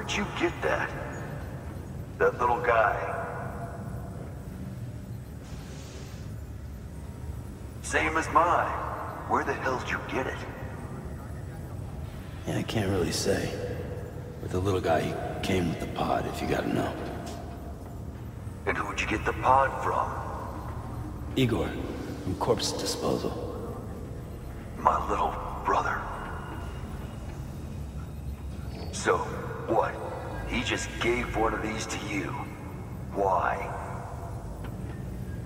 Where'd you get that? That little guy? Same as mine. Where the hell did you get it? Yeah, I can't really say. With the little guy, he came with the pod, if you gotta know. And who'd you get the pod from? Igor, from Corpse Disposal. My little brother. So, what? He just gave one of these to you. Why?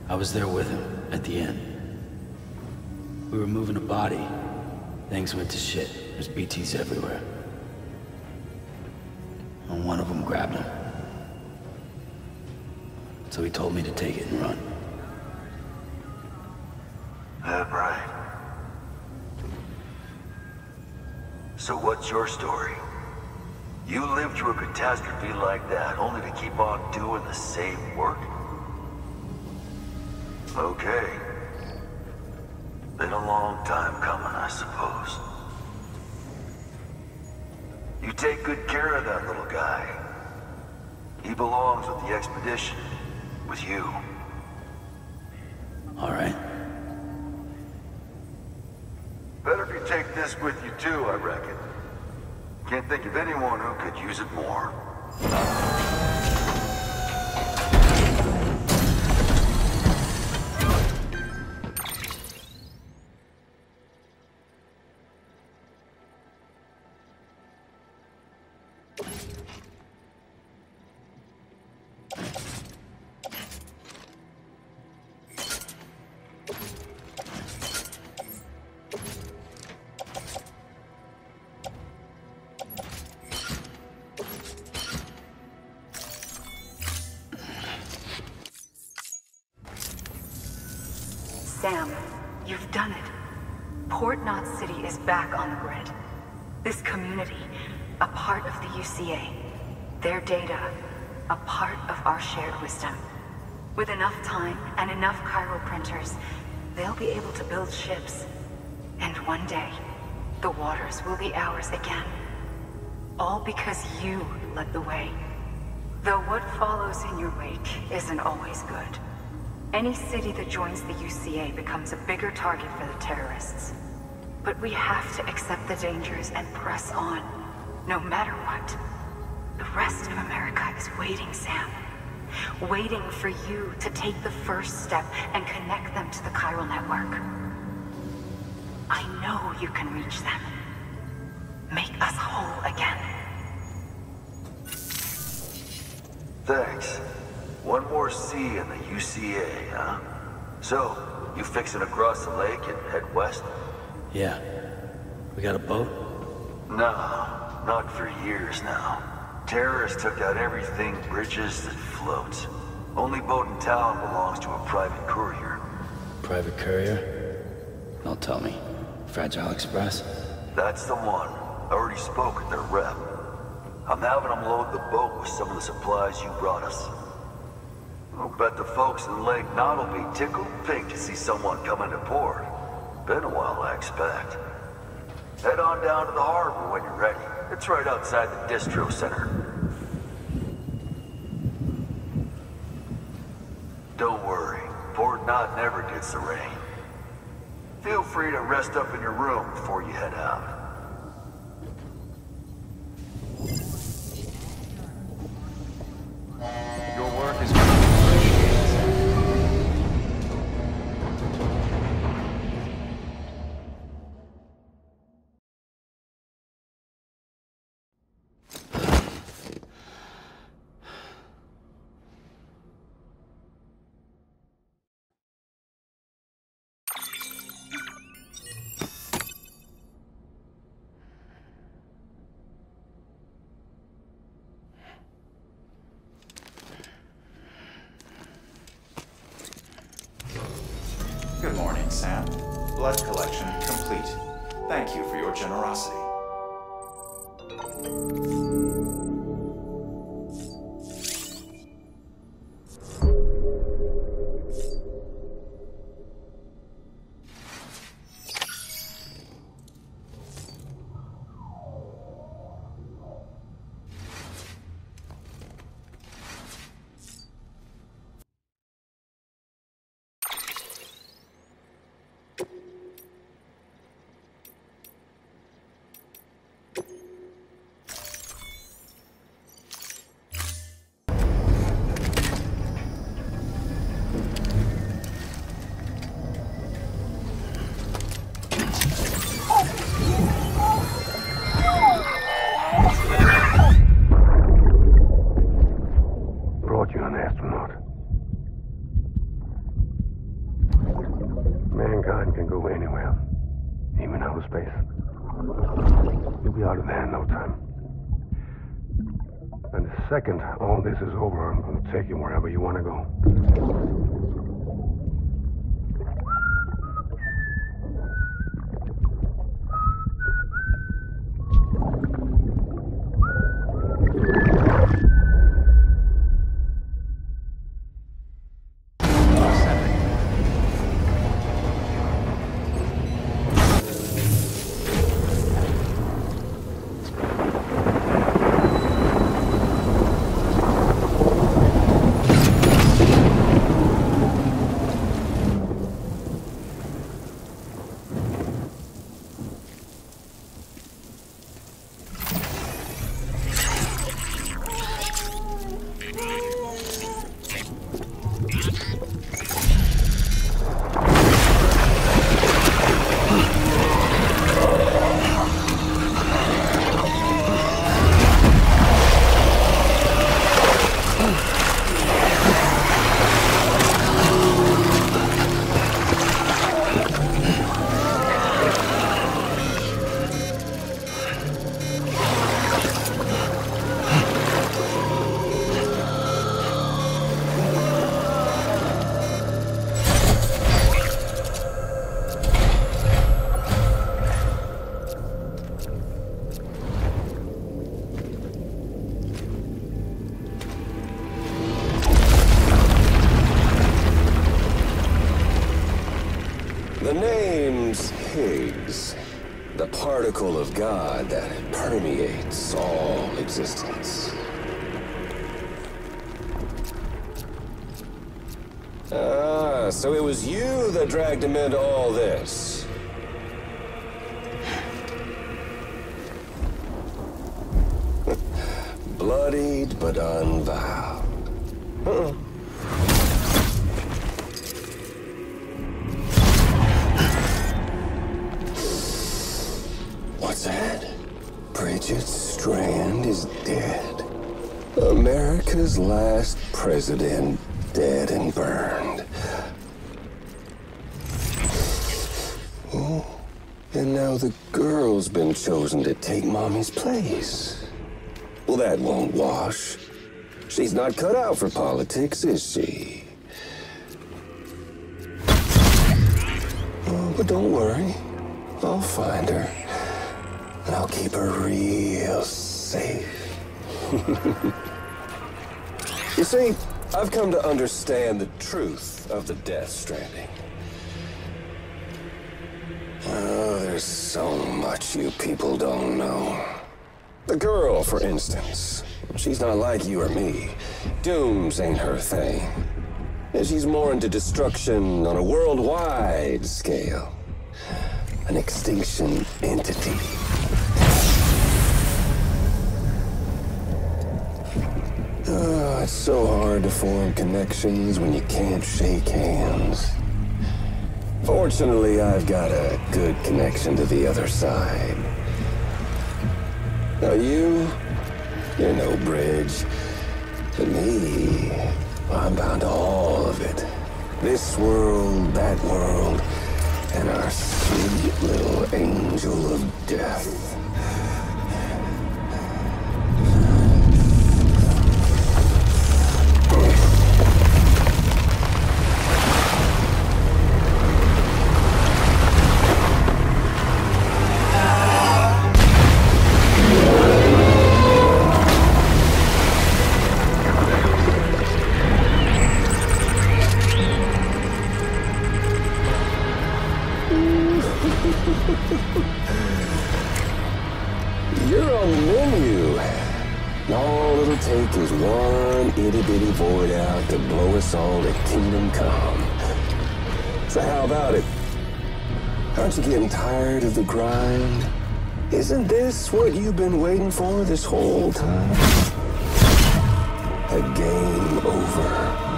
I was there with him, at the end. We were moving a body. Things went to shit. There's BTs everywhere. And one of them grabbed him. So he told me to take it and run. Right. So what's your story? You lived through a catastrophe like that, only to keep on doing the same work? Okay. Been a long time coming, I suppose. You take good care of that little guy. He belongs with the expedition. With you. All right. Better if you take this with you too, I reckon. Can't think of anyone who could use it more. Sam, you've done it. Port Knot City is back on the grid. This community, a part of the UCA. Their data, a part of our shared wisdom. With enough time and enough chiral printers, they'll be able to build ships. And one day, the waters will be ours again. All because you led the way. Though what follows in your wake isn't always good. Any city that joins the UCA becomes a bigger target for the terrorists. But we have to accept the dangers and press on, no matter what. The rest of America is waiting, Sam. Waiting for you to take the first step and connect them to the chiral network. I know you can reach them. Make us whole again. Thanks. One more C in the UCA, huh? So, you fixing to cross the lake and head west? Yeah. We got a boat? No, not for years now. Terrorists took out everything bridges that floats. Only boat in town belongs to a private courier. Private courier? Don't tell me. Fragile Express? That's the one. I already spoke with their rep. I'm having them load the boat with some of the supplies you brought us. I'll bet the folks in Lake Knot will be tickled pink to see someone come into port. Been a while, I expect. Head on down to the harbor when you're ready. It's right outside the distro center. Don't worry, Port Knot never gets the rain. Feel free to rest up in your room before you head out. Your work is much appreciated, Sam. Good morning, Sam. Blood collection complete. Thank you for your generosity. mankind can go anywhere, even outer space. You'll be out of there in no time. And the second all this is over, I'm going to take you wherever you want to go. The name's Higgs, the particle of God that permeates all existence. Ah, so it was you that dragged him into all this. Bloodied but unvowed. What's that? Bridget Strand is dead. America's last president dead and burned. Oh, and now the girl's been chosen to take Mommy's place. Well, that won't wash. She's not cut out for politics, is she? Oh, but don't worry. I'll find her. And I'll keep her real safe. You see, I've come to understand the truth of the Death Stranding. Oh, there's so much you people don't know. The girl, for instance, she's not like you or me. Dooms ain't her thing. And she's more into destruction on a worldwide scale. An extinction entity. Oh, it's so hard to form connections when you can't shake hands. Fortunately, I've got a good connection to the other side. Now you're no bridge. But me, I'm bound to all of it. This world, that world, and our sweet little angel of death. You're on the menu. All it'll take is one itty-bitty void out to blow us all to kingdom come. So how about it? Aren't you getting tired of the grind? Isn't this what you've been waiting for this whole time? A game over.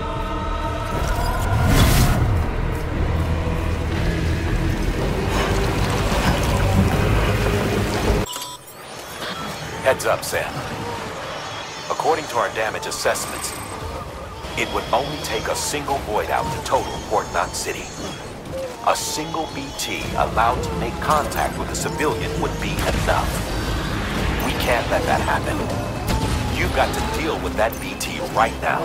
Heads up, Sam. According to our damage assessments, it would only take a single void out to total Port Knot City. A single BT allowed to make contact with a civilian would be enough. We can't let that happen. You've got to deal with that BT right now.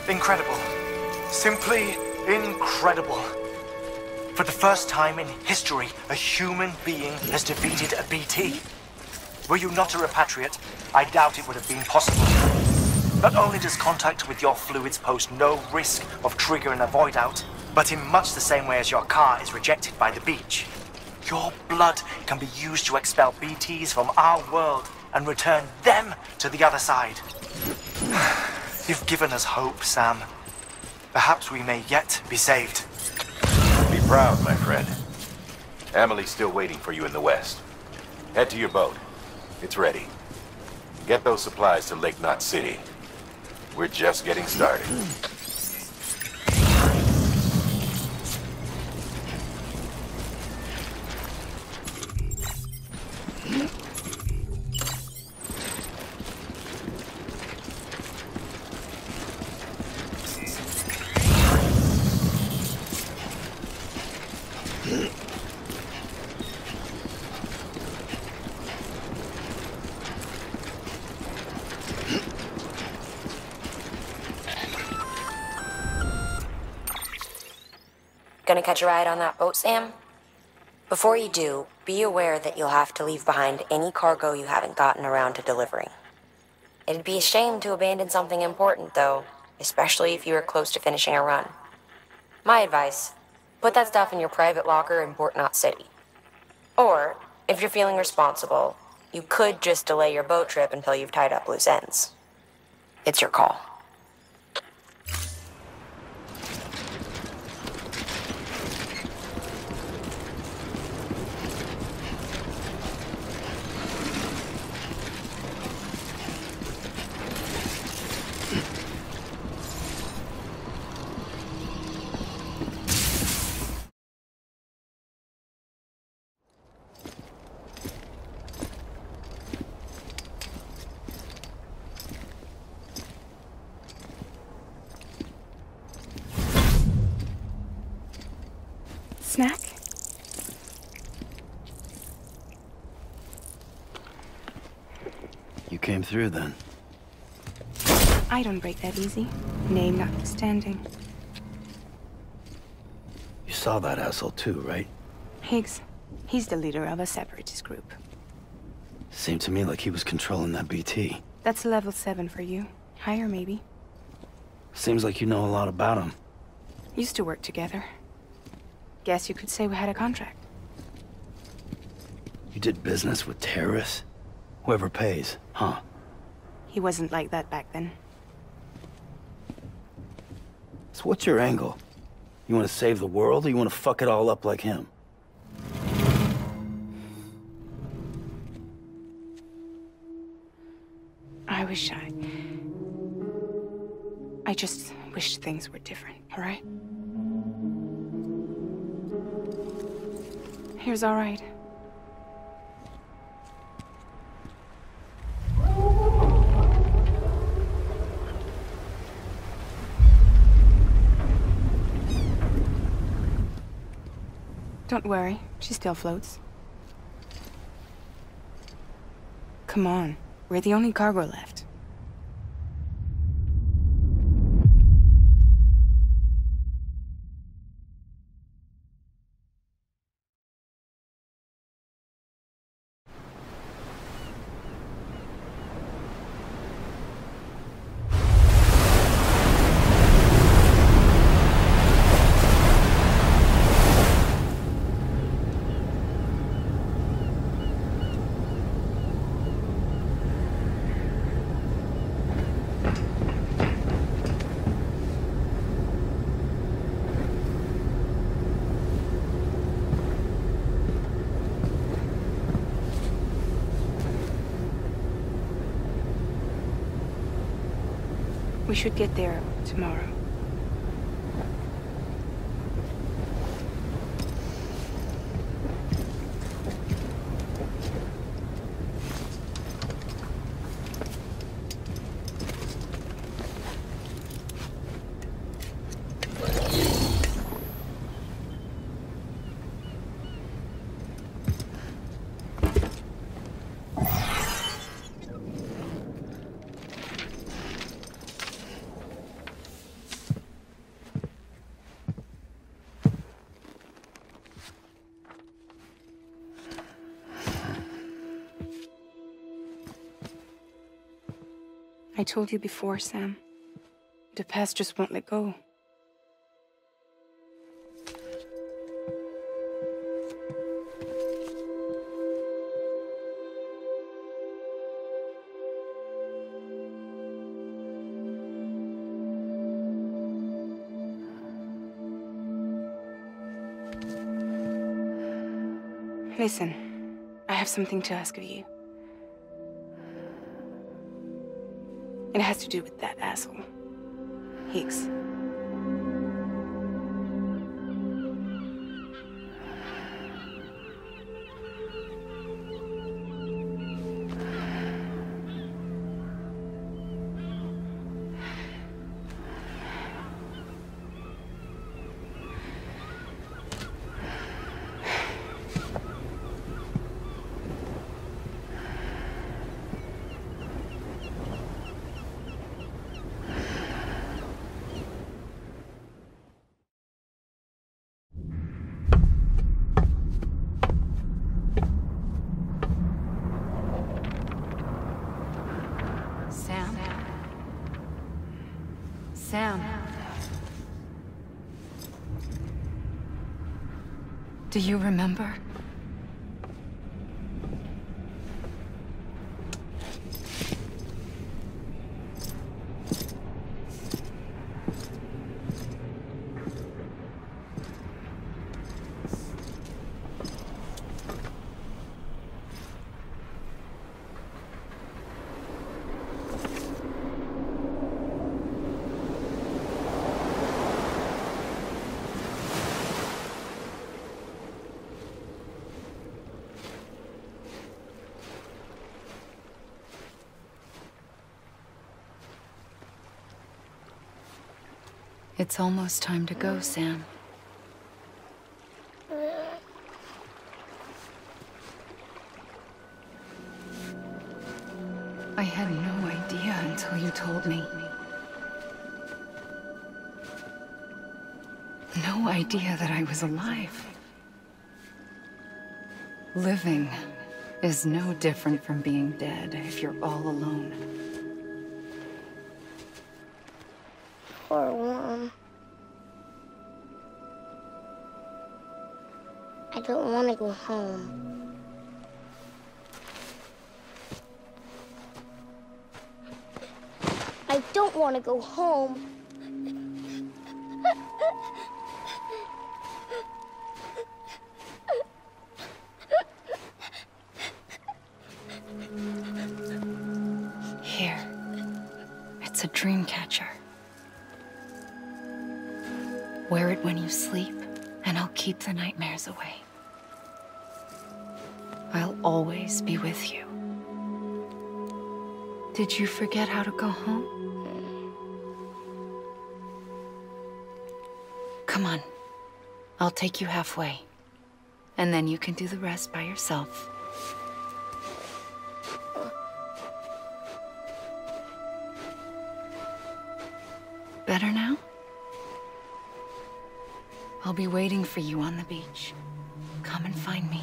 Incredible. Simply incredible. For the first time in history, a human being has defeated a BT. Were you not a repatriate, I doubt it would have been possible. Not only does contact with your fluids pose no risk of triggering a void out, but in much the same way as your car is rejected by the beach. Your blood can be used to expel BTs from our world and return them to the other side. You've given us hope, Sam. Perhaps we may yet be saved. Be proud, my friend. Emily's still waiting for you in the west. Head to your boat. It's ready. Get those supplies to Lake Knot City. We're just getting started. Gonna catch a ride on that boat, Sam? Before you do, be aware that you'll have to leave behind any cargo you haven't gotten around to delivering. It'd be a shame to abandon something important, though, especially if you were close to finishing a run. My advice, put that stuff in your private locker in Port Knot City. Or, if you're feeling responsible, you could just delay your boat trip until you've tied up loose ends. It's your call. Snack? You came through then. I don't break that easy. Name notwithstanding. You saw that asshole too, right? Higgs. He's the leader of a separatist group. Seemed to me like he was controlling that BT. That's level 7 for you. Higher, maybe. Seems like you know a lot about him. Used to work together. Guess you could say we had a contract. You did business with terrorists? Whoever pays, huh? He wasn't like that back then. So what's your angle? You want to save the world, or you want to fuck it all up like him? I just wished things were different, all right? Here's all right. Don't worry, she still floats. Come on, we're the only cargo left. We should get there tomorrow. I told you before, Sam. The past just won't let go. Listen, I have something to ask of you. It has to do with that asshole, Higgs. Sam. Do you remember? It's almost time to go, Sam. I had no idea until you told me. No idea that I was alive. Living is no different from being dead if you're all alone. Poor Worm. I don't want to go home. I don't want to go home. Here. It's a dream catcher. Wear it when you sleep, and I'll keep the nightmares away. I'll always be with you. Did you forget how to go home? Come on. I'll take you halfway. And then you can do the rest by yourself. Better now? I'll be waiting for you on the beach. Come and find me.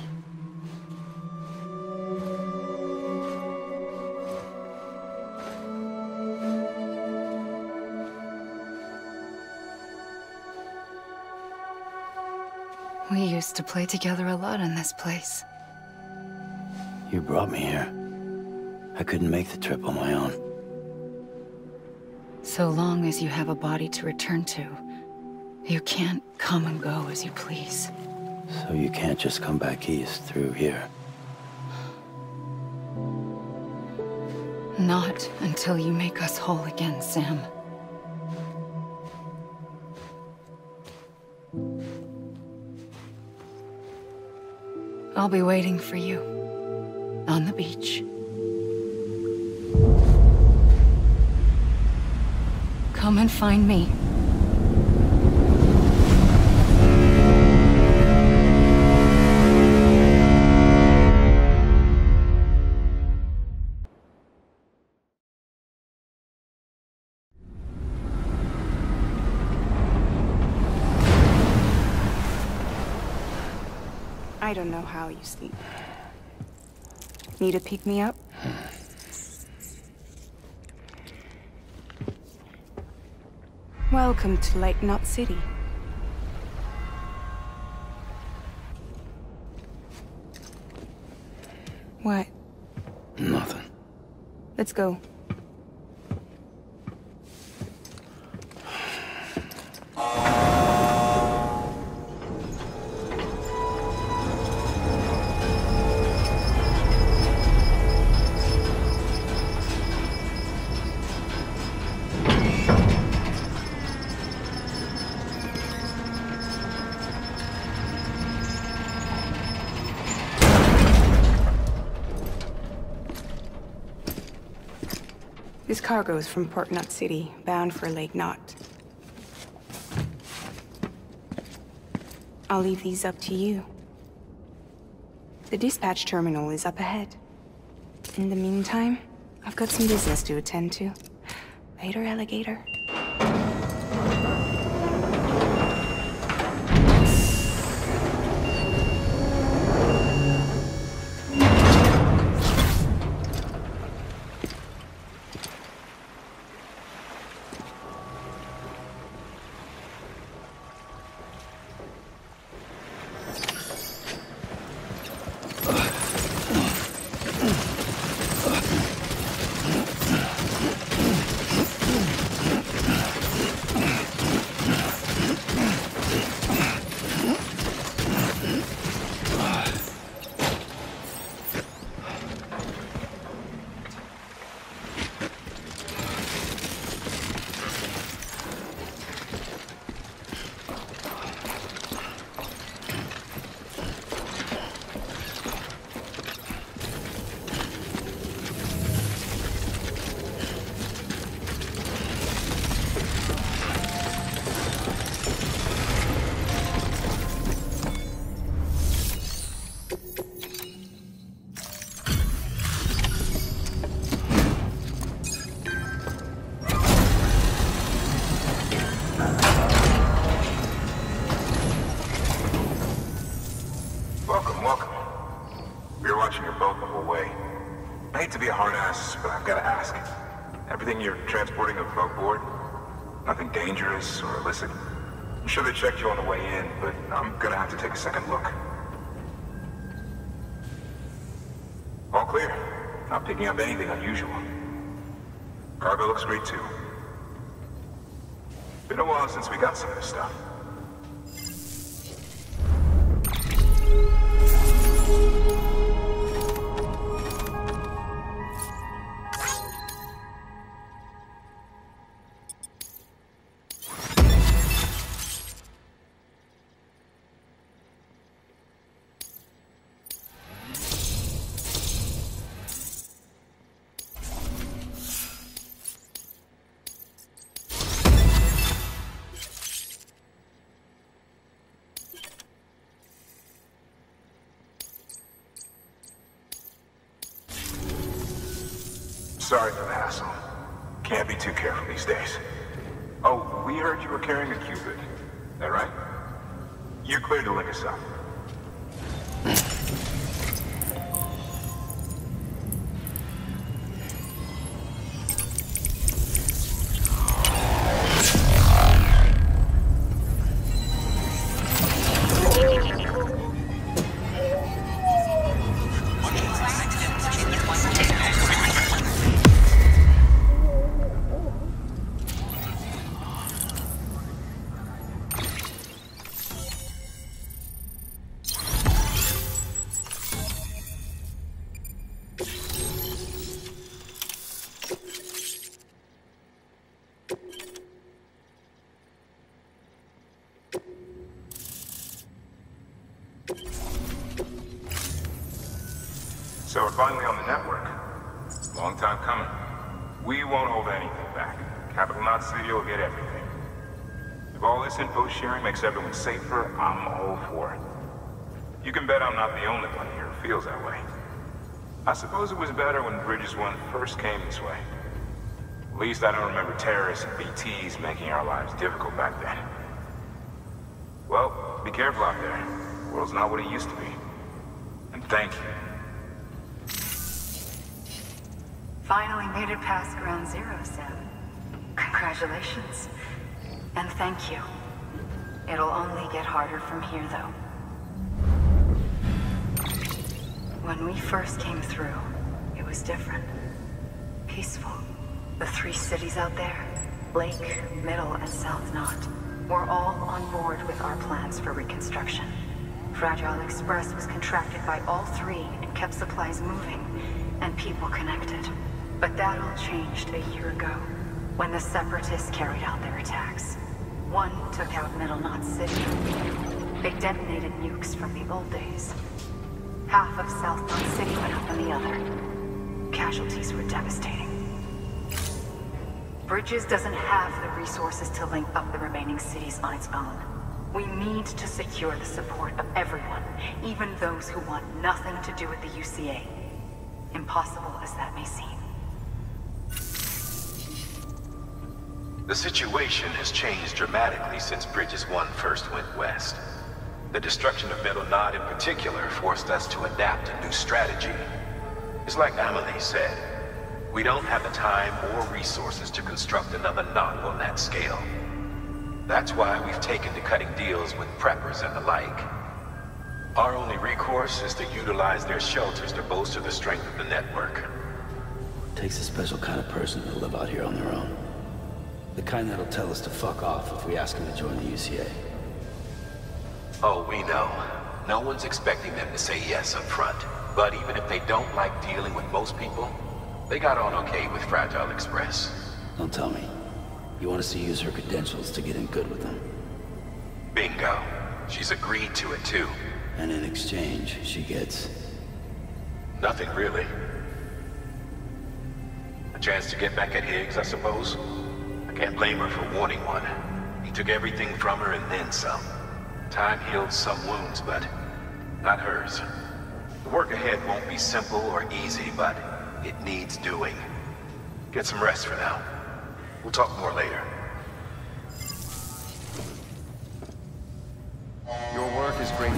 We used to play together a lot in this place. You brought me here. I couldn't make the trip on my own. So long as you have a body to return to, you can't come and go as you please. So you can't just come back east through here? Not until you make us whole again, Sam. I'll be waiting for you on the beach. Come and find me. I don't know how you sleep. Need to pick me up? Welcome to Lake Knot City. What? Nothing. Let's go. This cargo is from Port Knot City, bound for Lake Knot. I'll leave these up to you. The dispatch terminal is up ahead. In the meantime, I've got some business to attend to. Later, alligator. You're transporting above board? Nothing dangerous or illicit? I'm sure they checked you on the way in, but I'm gonna have to take a second look. All clear. Not picking up anything unusual. Cargo looks great too. Been a while since we got some of this stuff. Sorry for the hassle. Can't be too careful these days. Oh, we heard you were carrying a Cupid. That right? You're cleared to link us up. So we're finally on the network. Long time coming. We won't hold anything back. Capital Knot City will get everything. If all this info sharing makes everyone safer, I'm all for it. You can bet I'm not the only one here who feels that way. I suppose it was better when Bridges 1 first came this way. At least I don't remember terrorists and BTs making our lives difficult back then. Well, be careful out there. The world's not what it used to be. And thank you. Finally made it past ground zero, Sam. Congratulations. And thank you. It'll only get harder from here, though. When we first came through, it was different. Peaceful. The 3 cities out there, Lake, Middle, and South Knot, were all on board with our plans for reconstruction. Fragile Express was contracted by all 3 and kept supplies moving and people connected. But that all changed a year ago, when the Separatists carried out their attacks. One took out Middle Knot City. They detonated nukes from the old days. Half of South Knot City went up on the other. Casualties were devastating. Bridges doesn't have the resources to link up the remaining cities on its own. We need to secure the support of everyone, even those who want nothing to do with the UCA. Impossible as that may seem. The situation has changed dramatically since Bridges 1 first went west. The destruction of Middle Knot in particular forced us to adapt a new strategy. It's like Amelie said, we don't have the time or resources to construct another knot on that scale. That's why we've taken to cutting deals with preppers and the like. Our only recourse is to utilize their shelters to bolster the strength of the network. It takes a special kind of person to live out here on their own. The kind that'll tell us to fuck off if we ask them to join the UCA. Oh, we know. No one's expecting them to say yes up front. But even if they don't like dealing with most people, they got on okay with Fragile Express. Don't tell me. You want us to use her credentials to get in good with them? Bingo. She's agreed to it too. And in exchange, she gets... nothing really. A chance to get back at Higgs, I suppose? I can't blame her for wanting one. He took everything from her and then some. Time healed some wounds, but not hers. The work ahead won't be simple or easy, but it needs doing. Get some rest for now. We'll talk more later. Your work is great.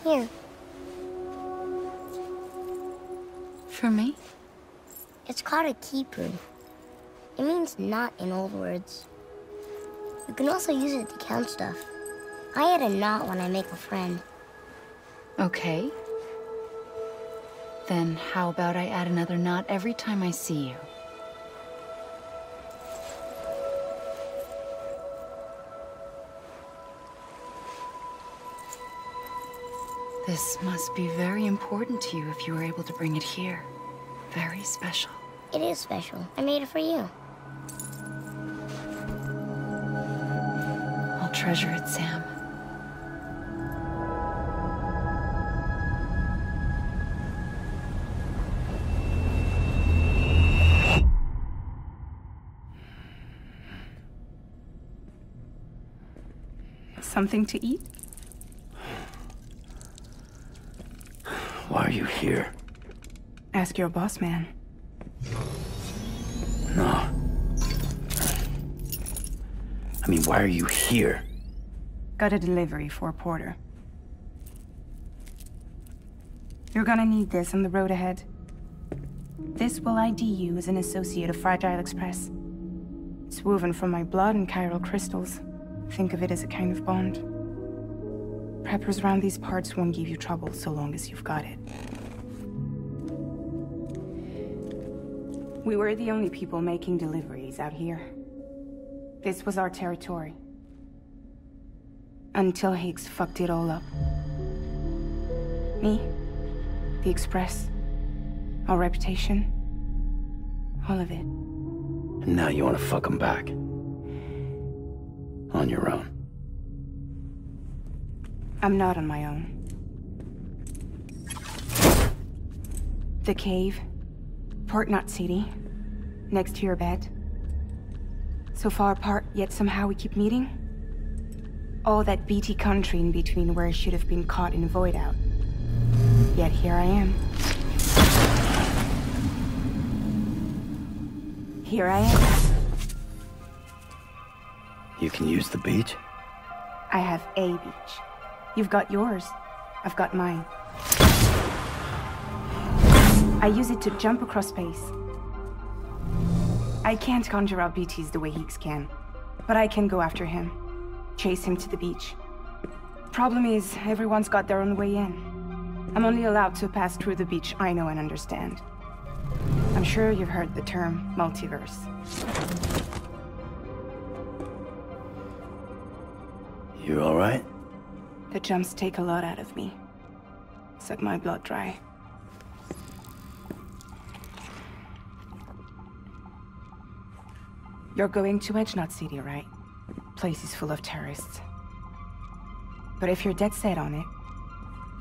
Here. For me? It's called a keeper. It means knot in old words. You can also use it to count stuff. I add a knot when I make a friend. Okay. Then how about I add another knot every time I see you? This must be very important to you if you were able to bring it here. Very special. It is special. I made it for you. I'll treasure it, Sam. Something to eat? Why are you here? Ask your boss man. No. I mean, why are you here? Got a delivery for a porter. You're gonna need this on the road ahead. This will ID you as an associate of Fragile Express. It's woven from my blood and chiral crystals. Think of it as a kind of bond. Preppers around these parts won't give you trouble so long as you've got it. We were the only people making deliveries out here. This was our territory. Until Higgs fucked it all up. Me, the Express, our reputation, all of it. And now you want to fuck them back. On your own. I'm not on my own. The cave, Port Knot City, next to your bed. So far apart, yet somehow we keep meeting. All that BT country in between where I should have been caught in void out. Yet here I am. Here I am. You can use the beach? I have a beach. You've got yours. I've got mine. I use it to jump across space. I can't conjure up BTs the way Heeks can, but I can go after him. Chase him to the beach. Problem is, everyone's got their own way in. I'm only allowed to pass through the beach I know and understand. I'm sure you've heard the term multiverse. You alright? The jumps take a lot out of me. Suck my blood dry. You're going to Edge Knot City, right? Place is full of terrorists. But if you're dead set on it,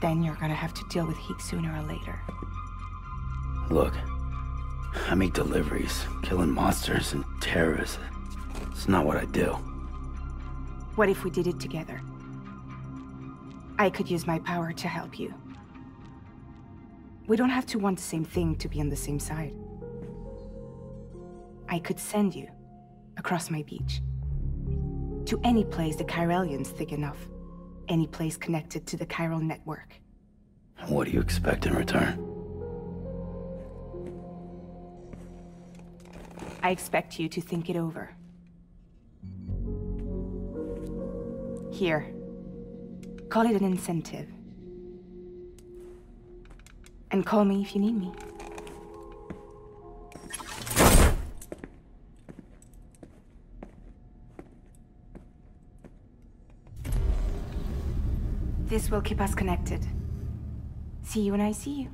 then you're gonna have to deal with Heek sooner or later. Look, I make deliveries, killing monsters and terrorists. It's not what I do. What if we did it together? I could use my power to help you. We don't have to want the same thing to be on the same side. I could send you across my beach. To any place the Chiralian's thick enough. Any place connected to the chiral network. What do you expect in return? I expect you to think it over. Here. Call it an incentive. And call me if you need me. This will keep us connected. See you when I see you.